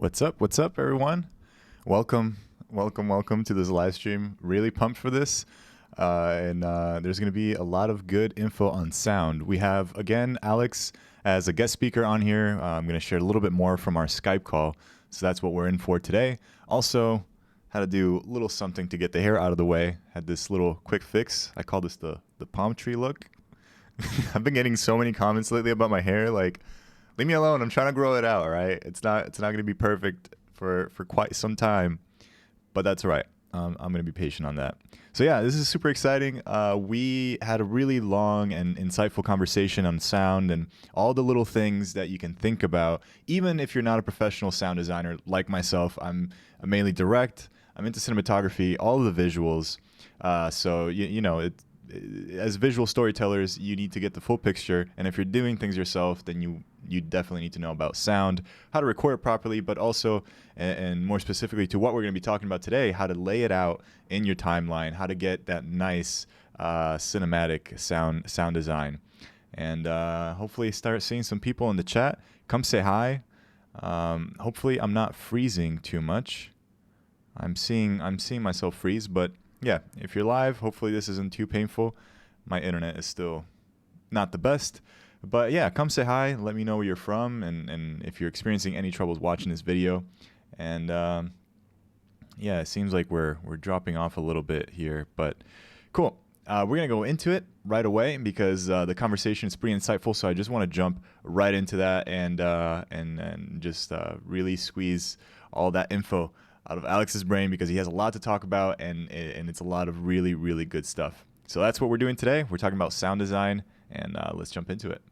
What's up? What's up, everyone? Welcome to this live stream. Really pumped for this. And there's going to be a lot of good info on sound. We have, again, Alex as a guest speaker on here. I'm going to share a little bit more from our Skype call. So that's what we're in for today. Also, how to do a little something to get the hair out of the way. Had this little quick fix. I call this the palm tree look. I've been getting so many comments lately about my hair. Like, leave me alone. I'm trying to grow it out, right? It's not going to be perfect for quite some time, but that's all right. I'm going to be patient on that. So yeah, this is super exciting. We had a really long and insightful conversation on sound and all the little things that you can think about, even if you're not a professional sound designer like myself. I'm mainly direct. I'm into cinematography, all of the visuals. So you know, as visual storytellers, you need to get the full picture. And if you're doing things yourself, then you definitely need to know about sound, how to record it properly, but also, and more specifically to what we're going to be talking about today, how to lay it out in your timeline, how to get that nice cinematic sound design. And hopefully start seeing some people in the chat. Come say hi. Hopefully I'm not freezing too much. I'm seeing myself freeze, but yeah, if you're live, hopefully this isn't too painful. My internet is still not the best. But yeah, come say hi. Let me know where you're from and if you're experiencing any troubles watching this video. And yeah, it seems like we're dropping off a little bit here, but cool. We're going to go into it right away because the conversation is pretty insightful. So I just want to jump right into that and just really squeeze all that info out of Alex's brain because he has a lot to talk about and it's a lot of really, really good stuff. So that's what we're doing today. We're talking about sound design and let's jump into it.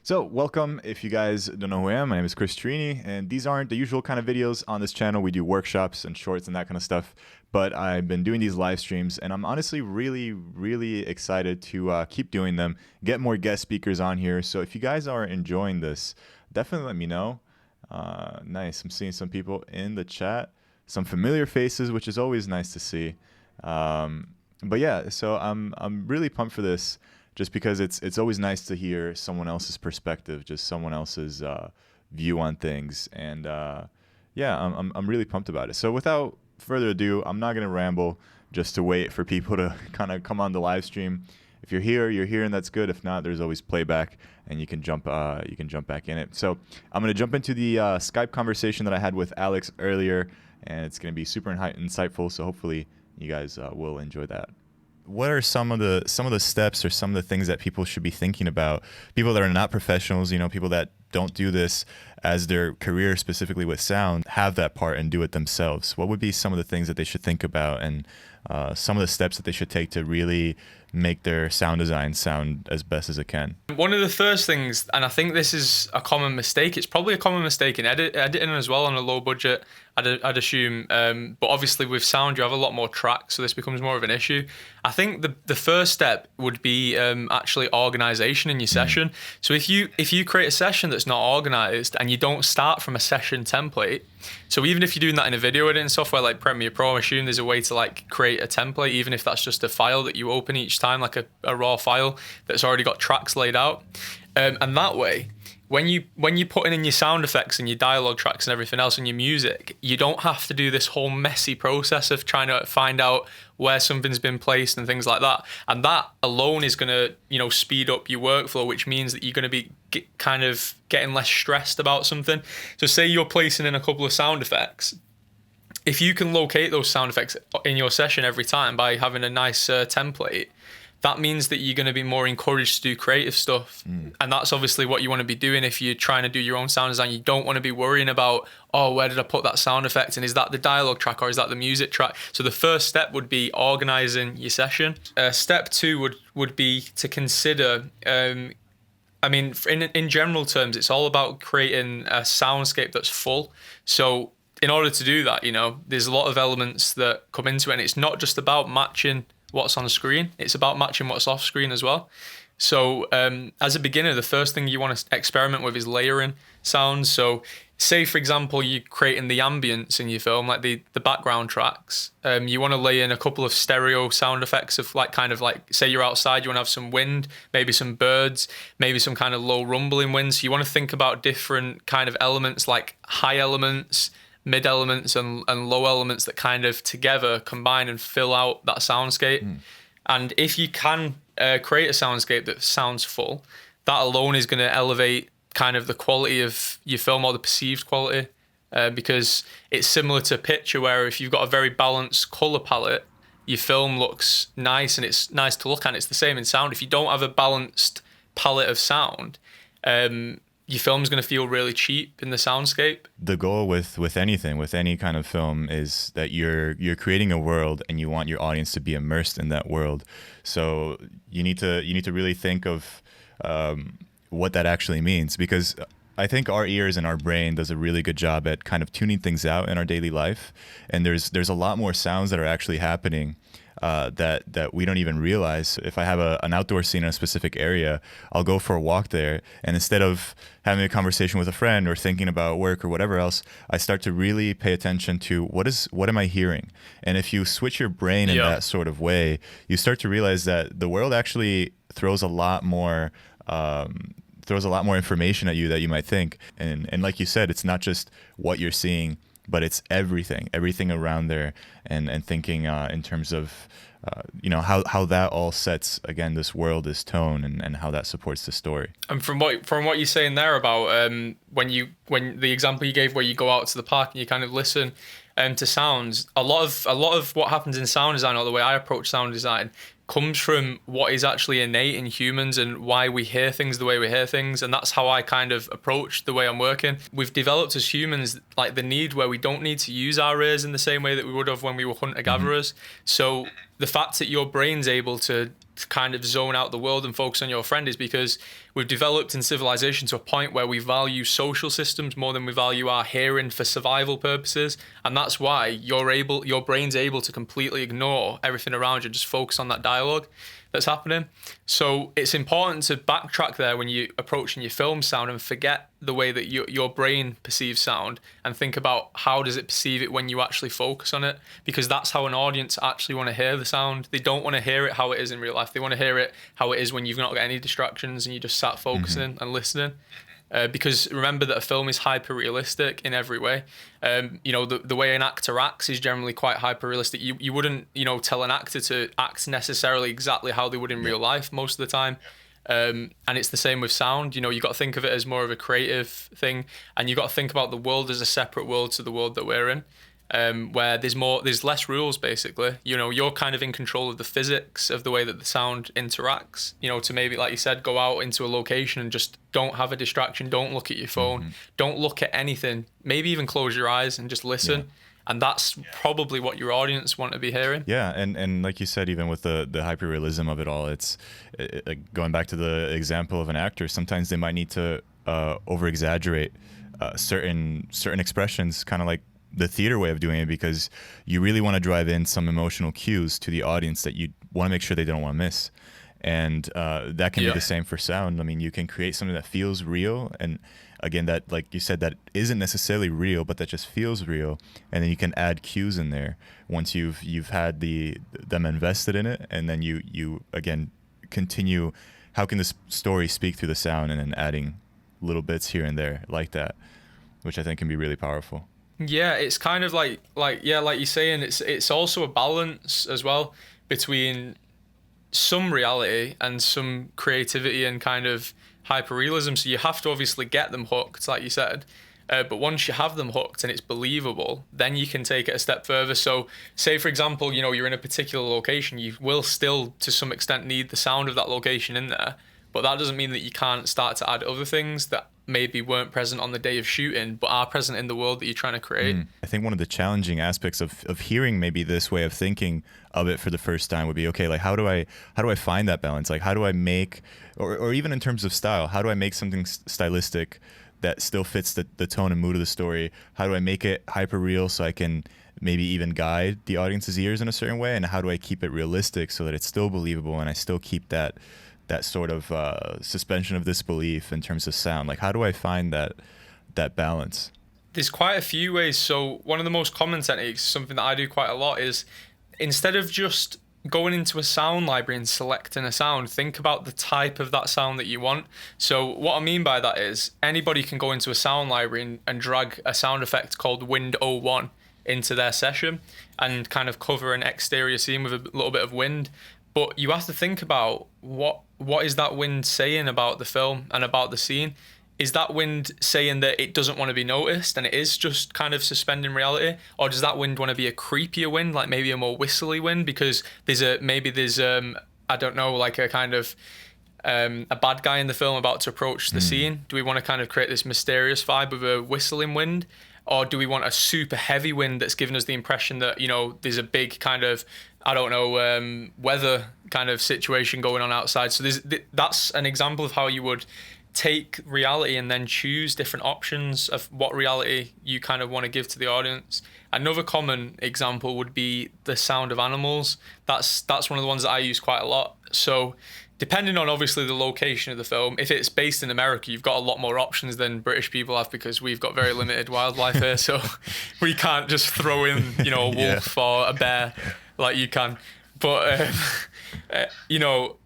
So welcome. If you guys don't know who I am, my name is Chris Trini, and these aren't the usual kind of videos on this channel. We do workshops and shorts and that kind of stuff, but I've been doing these live streams and I'm honestly really, really excited to keep doing them, get more guest speakers on here. So if you guys are enjoying this, definitely let me know. Nice. I'm seeing some people in the chat, some familiar faces, which is always nice to see. But yeah, so I'm really pumped for this. Just because it's always nice to hear someone else's perspective, just someone else's view on things, and yeah, I'm really pumped about it. So without further ado, I'm not gonna ramble just to wait for people to kind of come on the live stream. If you're here, and that's good. If not, there's always playback, and you can jump back in it. So I'm gonna jump into the Skype conversation that I had with Alex earlier, and it's gonna be super insightful. So hopefully you guys will enjoy that. What are some of the steps or some of the things that people should be thinking about? People that are not professionals, you know, people that don't do this as their career specifically with sound, have that part and do it themselves. What would be some of the things that they should think about and some of the steps that they should take to really make their sound design sound as best as it can? One of the first things, and I think this is a common mistake, it's probably a common mistake in editing as well on a low budget, I'd assume, but obviously with sound you have a lot more tracks, so this becomes more of an issue. I think the first step would be actually organization in your session. So if you create a session that's not organized and you don't start from a session template, so even if you're doing that in a video editing software like Premiere Pro, I assume there's a way to like create a template, even if that's just a file that you open each time, like a raw file that's already got tracks laid out. And that way, when you put in your sound effects and your dialogue tracks and everything else and your music, you don't have to do this whole messy process of trying to find out where something's been placed and things like that. And that alone is going to, you know, speed up your workflow, which means that you're going to be kind of getting less stressed about something. So say you're placing in a couple of sound effects. If you can locate those sound effects in your session every time by having a nice template, that means that you're going to be more encouraged to do creative stuff. And that's obviously what you want to be doing if you're trying to do your own sound design. You don't want to be worrying about, oh, where did I put that sound effect? And is that the dialogue track or is that the music track? So the first step would be organizing your session. Step two would be to consider, I mean, in general terms, it's all about creating a soundscape that's full. So in order to do that, you know, there's a lot of elements that come into it. And it's not just about matching what's on screen, it's about matching what's off screen as well. So as a beginner, the first thing you want to experiment with is layering. sounds. So, say for example, you're creating the ambience in your film, like the background tracks. You want to lay in a couple of stereo sound effects of like kind of like say you're outside, you want to have some wind, maybe some birds, maybe some kind of low rumbling wind. So you want to think about different kind of elements like high elements, mid elements, and low elements that kind of together combine and fill out that soundscape. And if you can create a soundscape that sounds full, that alone is going to elevate kind of the quality of your film or the perceived quality. Because it's similar to a picture where if you've got a very balanced color palette, your film looks nice and it's nice to look at. It's the same in sound. If you don't have a balanced palette of sound, your film's going to feel really cheap in the soundscape. The goal with anything, with any kind of film, is that you're creating a world and you want your audience to be immersed in that world. So you need to really think of what that actually means, because I think our ears and our brain does a really good job at kind of tuning things out in our daily life, and there's a lot more sounds that are actually happening that we don't even realize. If I have an outdoor scene in a specific area, I'll go for a walk there, and instead of having a conversation with a friend or thinking about work or whatever else, I start to really pay attention to what am I hearing. And if you switch your brain in that sort of way, you start to realize that the world actually throws a lot more information at you that you might think. And like you said, it's not just what you're seeing, but it's everything around there, and thinking in terms of how that all sets, again, this world, this tone, and how that supports the story. And from what you're saying there about when the example you gave where you go out to the park and you kind of listen to sounds, a lot of what happens in sound design, or the way I approach sound design, comes from what is actually innate in humans and why we hear things the way we hear things. And that's how I kind of approach the way I'm working. We've developed as humans like the need where we don't need to use our ears in the same way that we would have when we were hunter-gatherers. So the fact that your brain's able to kind of zone out the world and focus on your friend is because we've developed in civilization to a point where we value social systems more than we value our hearing for survival purposes. And that's why your brain's able to completely ignore everything around you, just focus on that dialogue that's happening. So it's important to backtrack there when you're approaching your film sound and forget the way that your brain perceives sound and think about how does it perceive it when you actually focus on it, because that's how an audience actually want to hear the sound. They don't want to hear it how it is in real life. They want to hear it how it is when you've not got any distractions and you just sat focusing and listening. Because remember that a film is hyper realistic in every way. The way an actor acts is generally quite hyper realistic. You wouldn't tell an actor to act necessarily exactly how they would in real life most of the time. And it's the same with sound. You got to think of it as more of a creative thing, and you got to think about the world as a separate world to the world that we're in. Where there's less rules, basically. You're kind of in control of the physics of the way that the sound interacts. To maybe, like you said, go out into a location and just don't have a distraction. Don't look at your phone. Don't look at anything. Maybe even close your eyes and just listen. Yeah. And that's probably what your audience want to be hearing. Yeah, and like you said, even with the hyperrealism of it all, it's going back to the example of an actor. Sometimes they might need to over-exaggerate certain expressions, kind of like the theater way of doing it, because you really want to drive in some emotional cues to the audience that you want to make sure they don't want to miss. And that can be the same for sound. I mean, you can create something that feels real, and again, that, like you said, that isn't necessarily real, but that just feels real. And then you can add cues in there once you've had them invested in it, and then you again continue. How can this story speak through the sound, and then adding little bits here and there like that, which I think can be really powerful. Yeah, it's kind of like you're saying, it's also a balance as well between some reality and some creativity and kind of hyperrealism. So you have to obviously get them hooked, like you said. But once you have them hooked and it's believable, then you can take it a step further. So say, for example, you're in a particular location, you will still to some extent need the sound of that location in there. But that doesn't mean that you can't start to add other things that maybe weren't present on the day of shooting, but are present in the world that you're trying to create. I think one of the challenging aspects of hearing maybe this way of thinking of it for the first time would be, okay, like how do I find that balance? Like how do I make, or even in terms of style, how do I make something stylistic that still fits the tone and mood of the story? How do I make it hyper real so I can maybe even guide the audience's ears in a certain way? And how do I keep it realistic so that it's still believable and I still keep that sort of suspension of disbelief in terms of sound? Like how do I find that that balance? There's quite a few ways. So one of the most common techniques, something that I do quite a lot, is instead of just going into a sound library and selecting a sound, think about the type of that sound that you want. So what I mean by that is anybody can go into a sound library and drag a sound effect called Wind '01 into their session and kind of cover an exterior scene with a little bit of wind. But you have to think about what is that wind saying about the film and about the scene. Is that wind saying that it doesn't want to be noticed and it is just kind of suspending reality, or does that wind want to be a creepier wind, like maybe a more whistly wind because there's I don't know, like a kind of a bad guy in the film about to approach the scene? Do we want to kind of create this mysterious vibe of a whistling wind, or do we want a super heavy wind that's giving us the impression that, you know, there's a big kind of, I don't know, weather kind of situation going on outside? So that's an example of how you would take reality and then choose different options of what reality you kind of want to give to the audience. Another common example would be the sound of animals. That's one of the ones that I use quite a lot. So depending on obviously the location of the film, if it's based in America, you've got a lot more options than British people have because we've got very limited wildlife here. So we can't just throw in, you know, a wolf or a bear like you can. But, you know,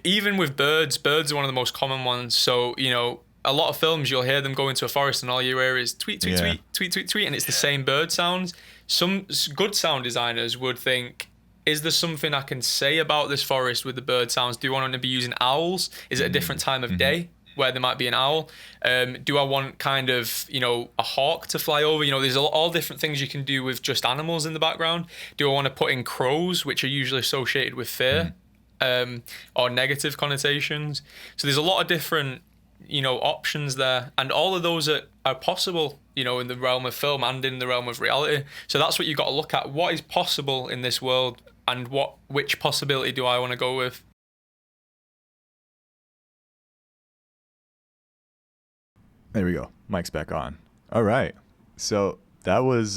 even with birds are one of the most common ones. So, you know, a lot of films, you'll hear them go into a forest and all you hear is tweet, tweet, tweet, tweet, tweet, tweet, and it's the same bird sounds. Some good sound designers would think, is there something I can say about this forest with the bird sounds? Do I want to be using owls? Is it a different time of day where there might be an owl? Do I want kind of, you know, a hawk to fly over? You know, there's all different things you can do with just animals in the background. Do I want to put in crows, which are usually associated with fear? Or negative connotations. So there's a lot of different, you know, options there, and all of those are possible, you know, in the realm of film and in the realm of reality. So that's what you've got to look at. What is possible in this world, and which possibility do I want to go with? There we go. Mic's back on. All right. So that was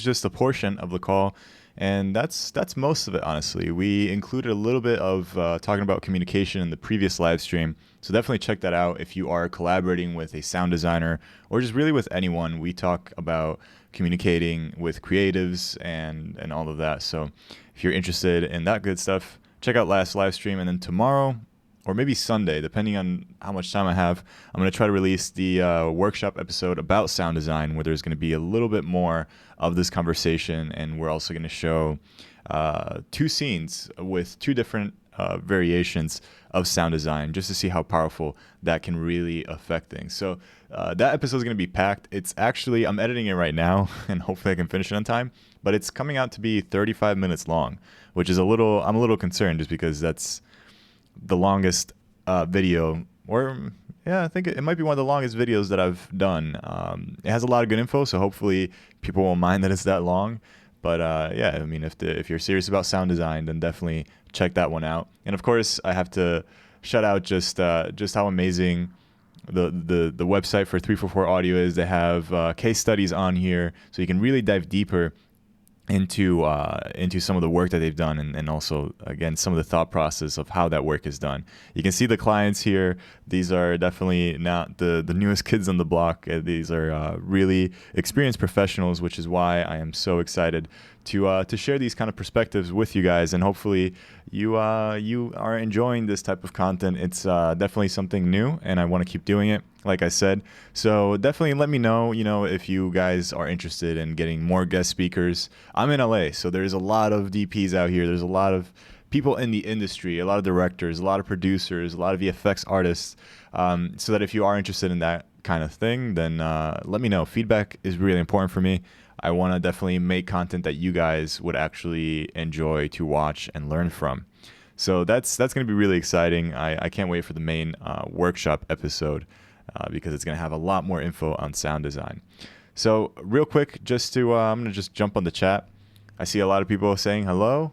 just a portion of the call. And that's most of it, honestly. We included a little bit of talking about communication in the previous live stream. So definitely check that out if you are collaborating with a sound designer or just really with anyone. We talk about communicating with creatives and all of that. So if you're interested in that good stuff, check out last live stream. And then tomorrow, or maybe Sunday, depending on how much time I have, I'm going to try to release the workshop episode about sound design, where there's going to be a little bit more of this conversation, and we're also going to show 2 scenes with 2 different variations of sound design, just to see how powerful that can really affect things. So that episode is going to be packed. It's actually, I'm editing it right now, and hopefully I can finish it on time, but it's coming out to be 35 minutes long, which is I'm a little concerned, just because that's the longest video, or I think it might be one of the longest videos that I've done. It has a lot of good info, so hopefully people won't mind that it's that long. But I mean, if you're serious about sound design, then definitely check that one out. And of course, I have to shout out just how amazing the website for 344 Audio is. They have case studies on here, so you can really dive deeper into some of the work that they've done, and also, again, some of the thought process of how that work is done. You can see the clients here. These are definitely not the newest kids on the block. These are really experienced professionals, which is why I am so excited to share these kind of perspectives with you guys, and hopefully you are enjoying this type of content. It's definitely something new, and I want to keep doing it, like I said. So definitely let me know, if you guys are interested in getting more guest speakers. I'm in LA, so there's a lot of DPs out here. There's a lot of people in the industry, a lot of directors, a lot of producers, a lot of VFX artists. So that if you are interested in that kind of thing, then let me know. Feedback is really important for me. I want to definitely make content that you guys would actually enjoy to watch and learn from. So that's going to be really exciting. I can't wait for the main workshop episode because it's going to have a lot more info on sound design. So real quick, I'm going to just jump on the chat. I see a lot of people saying hello.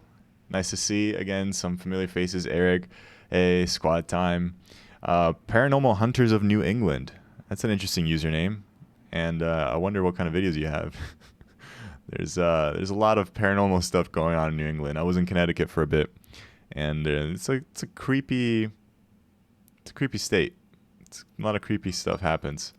Nice to see, again, some familiar faces. Eric, hey, Squad Time. Paranormal Hunters of New England. That's an interesting username. And I wonder what kind of videos you have. There's a lot of paranormal stuff going on in New England. I was in Connecticut for a bit, and it's a creepy state. A lot of creepy stuff happens.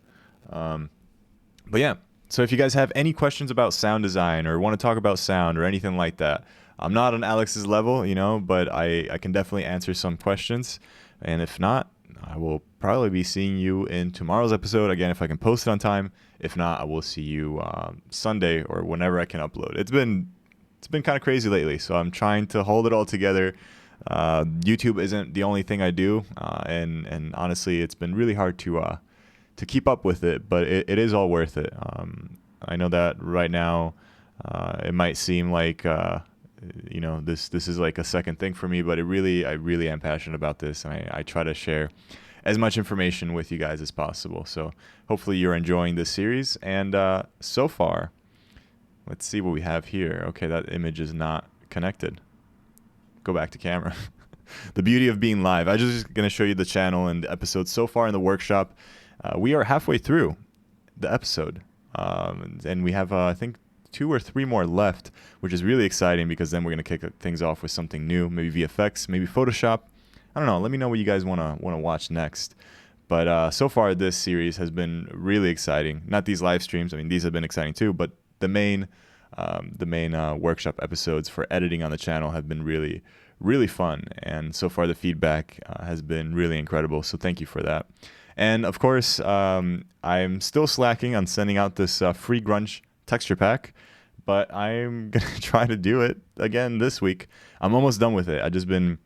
But yeah, so if you guys have any questions about sound design or want to talk about sound or anything like that, I'm not on Alex's level, but I can definitely answer some questions. And if not, I will probably be seeing you in tomorrow's episode. Again, if I can post it on time. If not, I will see you Sunday or whenever I can upload. It's been kind of crazy lately, so I'm trying to hold it all together. YouTube isn't the only thing I do, and honestly, it's been really hard to keep up with it, but it is all worth it. I know that right now it might seem like this is like a second thing for me, but I really am passionate about this, and I try to share as much information with you guys as possible. So hopefully you're enjoying this series. And so far, let's see what we have here. Okay, that image is not connected. Go back to camera. The beauty of being live. I'm just going to show you the channel and the episodes so far in the workshop. We are halfway through the episode, and we have, I think, 2 or 3 more left, which is really exciting because then we're going to kick things off with something new, maybe VFX, maybe Photoshop. I don't know. Let me know what you guys want to watch next. But so far, this series has been really exciting. Not these live streams. I mean, these have been exciting too. But the main workshop episodes for editing on the channel have been really, really fun. And so far, the feedback has been really incredible. So thank you for that. And of course, I'm still slacking on sending out this free grunge texture pack, but I'm going to try to do it again this week. I'm almost done with it. I've just been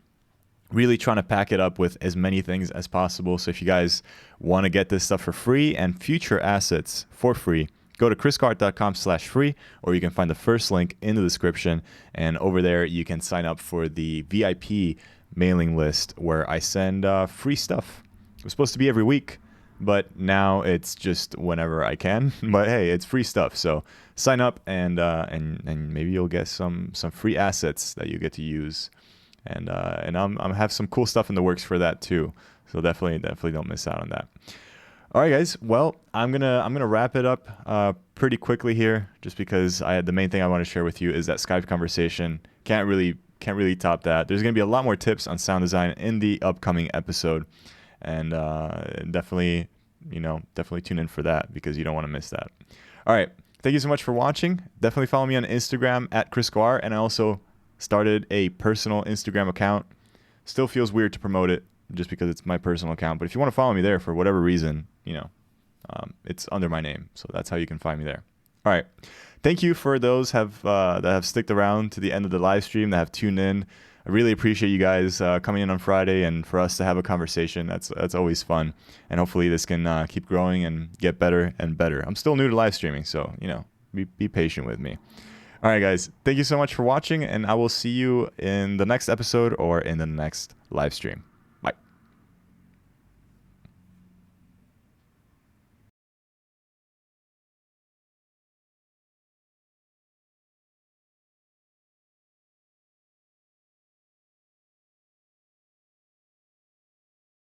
really trying to pack it up with as many things as possible. So if you guys want to get this stuff for free and future assets for free, go to chriscart.com/free, or you can find the first link in the description. And over there, you can sign up for the VIP mailing list where I send free stuff. It was supposed to be every week, but now it's just whenever I can. But hey, it's free stuff. So sign up and maybe you'll get some free assets that you get to use. And I'm have some cool stuff in the works for that too. So definitely don't miss out on that. All right, guys. Well, I'm gonna wrap it up pretty quickly here, just because the main thing I want to share with you is that Skype conversation. Can't really top that. There's gonna be a lot more tips on sound design in the upcoming episode, and definitely tune in for that because you don't want to miss that. All right. Thank you so much for watching. Definitely follow me on Instagram at ChrisCoar, and I also started a personal Instagram account. Still feels weird to promote it just because it's my personal account. But if you want to follow me there for whatever reason, it's under my name. So that's how you can find me there. All right. Thank you for those that have sticked around to the end of the live stream, that have tuned in. I really appreciate you guys coming in on Friday and for us to have a conversation. That's always fun. And hopefully this can keep growing and get better and better. I'm still new to live streaming, so, be patient with me. All right, guys. Thank you so much for watching, and I will see you in the next episode or in the next live stream.